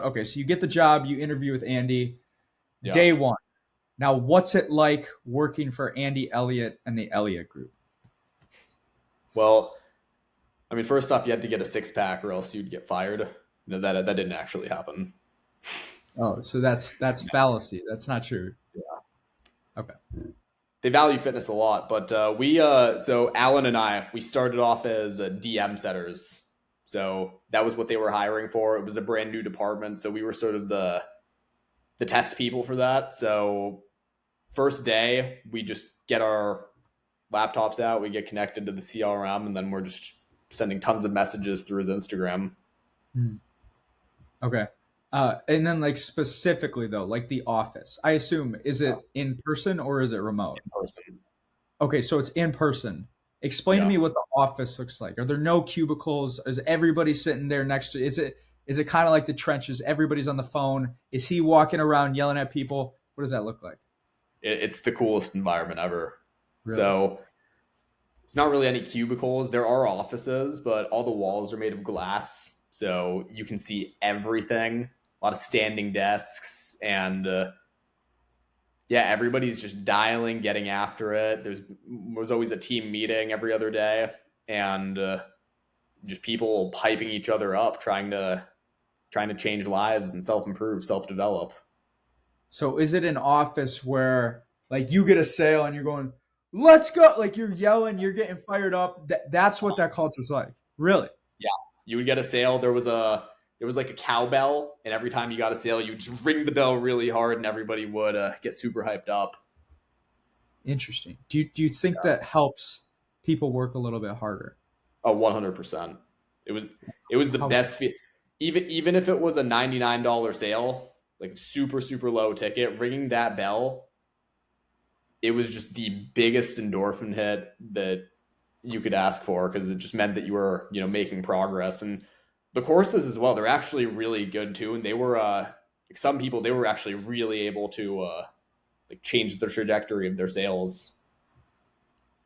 okay, so you get the job, you interview with Andy, Yeah. day one. Now, what's it like working for Andy Elliott and the Elliott Group? Well, I mean, first off, you had to get a six pack or else you'd get fired. No, that didn't actually happen. Oh, so that's fallacy. That's not true. Okay. They value fitness a lot, but so Alan and we started off as DM setters. So that was what they were hiring for. It was a brand new department, so we were sort of the test people for that. So first day, we just get our laptops out, we get connected to the CRM, and then we're just sending tons of messages through his Instagram. Mhm. Okay. And then like specifically though, like the office, I assume, is Yeah, it in person or is it remote? in person. Okay, so it's in person. Explain to Yeah. me what the office looks like. Are there no cubicles? Is everybody sitting there next to? Is it kind of like the trenches? Everybody's on the phone. Is he walking around yelling at people? What does that look like? It's the coolest environment ever. Really? So it's not really any cubicles. There are offices, but all the walls are made of glass, so you can see everything. A lot of standing desks, and yeah, everybody's just dialing, getting after it. There's always a team meeting every other day, and just people hyping each other up, trying to change lives and self improve, self develop. So is it an office where like you get a sale and you're going, "Let's go!" Like you're yelling, you're getting fired up. That's what that culture's like. Really Yeah, you would get a sale. There was like a cowbell, and every time you got a sale, you would just ring the bell really hard, and everybody would get super hyped up. interesting. Do you think that helps people work a little bit harder? Oh, 100%. It was it was the How best even if it was a $99 sale, like super super low ticket, ringing that bell, it was just the biggest endorphin hit that you could ask for because it just meant that you were, making progress. And the courses as well, they're actually really good too, and they were like some people, they were actually really able to like change the trajectory of their sales.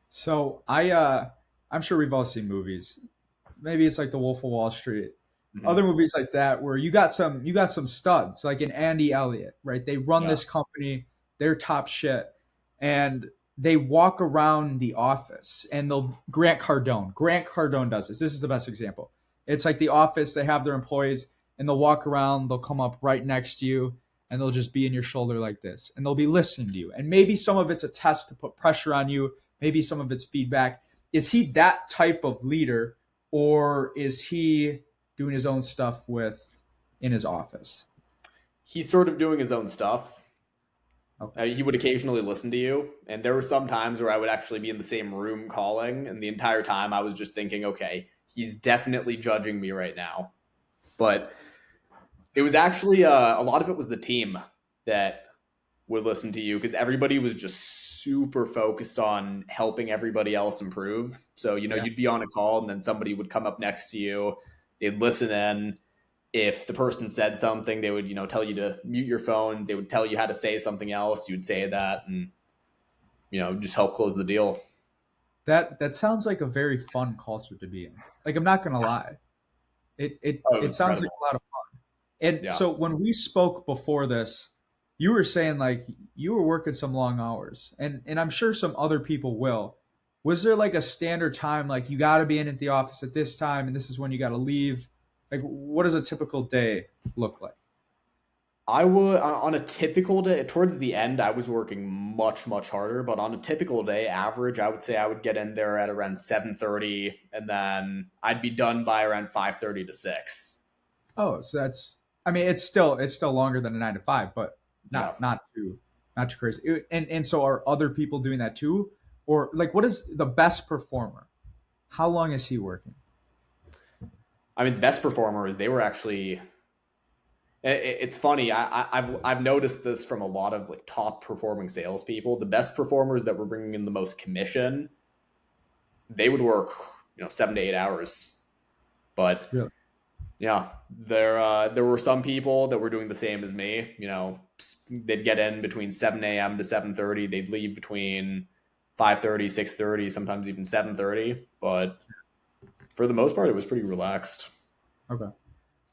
So I'm sure we've all seen movies. Maybe it's like The Wolf of Wall Street. Other Mhm. movies like that where you got some studs like an Andy Elliott, right? They run Yeah. this company, they're top shit, and they walk around the office and they'll Grant Cardone does this. This is the best example. It's like the office, they have their employees and they'll walk around, they'll come up right next to you and they'll just be in your shoulder like this and they'll be listening to you. And maybe some of it's a test to put pressure on you, maybe some of it's feedback. Is he that type of leader or is he doing his own stuff with in his office? He's sort of doing his own stuff. Okay. He would occasionally listen to you, and there were some times where I would actually be in the same room calling, and the entire time I was just thinking, okay, he's definitely judging me right now. But it was actually a lot of it was the team that would listen to you because everybody was just super focused on helping everybody else improve. So, Yeah. you'd be on a call and then somebody would come up next to you, they'd listen in. If the person said something, they would, tell you to mute your phone. They would tell you how to say something else. You would say that and, just help close the deal. That sounds like a very fun culture to be in. Like I'm not gonna lie. It it Oh, it it was sounds like incredible. a lot of fun. And Yeah. so when we spoke before this, you were saying like you were working some long hours. And I'm sure some other people will. Was there like a standard time like you gotta be in at the office at this time and this is when you gotta leave? Like what does a typical day look like? I would, on a typical day, towards the end, I was working much, much harder. But on a typical day, average, I would say I would get in there at around 7:30, and then I'd be done by around 5:30 to 6. Oh, so that's I mean it's still longer than a 9 to 5, but Yeah. not too crazy. And so are other people doing that too? Or like what is the best performer? How long is he working? I mean, the best performers, they were actually. It's funny. I've noticed this from a lot of like top performing salespeople. The best performers that were bringing in the most commission, they would work 7 to 8 hours. But Really? yeah, there were some people that were doing the same as me. They'd get in between 7 a.m. to 7:30. They'd leave between 5:30, 6:30, sometimes even 7:30. But for the most part, it was pretty relaxed. Okay.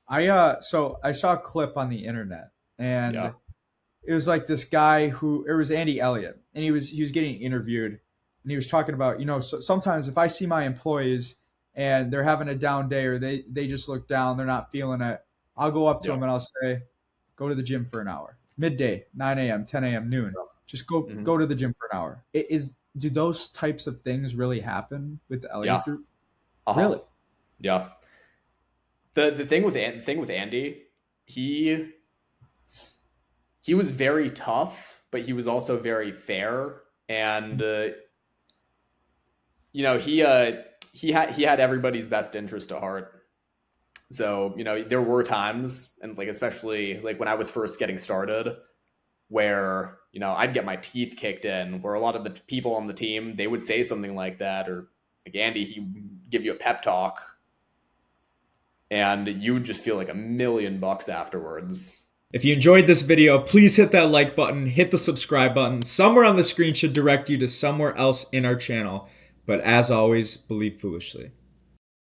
So I saw a clip on the internet, Yeah. and it was like this guy who it was Andy Elliott, and he was getting interviewed, and he was talking about, so sometimes if I see my employees and they're having a down day, or they just look down, they're not feeling it, I'll go up to Yeah. them and I'll say, go to the gym for an hour, midday, 9 a.m., 10 a.m., noon, just Hmm. go to the gym for an hour. Do those types of things really happen with the Yeah. Elliott group? Uh-huh. Really? Yeah. The thing with Andy, he he was very tough, but he was also very fair, and he had everybody's best interest at heart. So there were times, and like especially like when I was first getting started, where I'd get my teeth kicked in, where a lot of the people on the team, they would say something like that, or like Andy, he would give you a pep talk, and you would just feel like $1,000,000 afterwards. If you enjoyed this video, please hit that like button, hit the subscribe button. Somewhere on the screen should direct you to somewhere else in our channel. But as always, believe foolishly.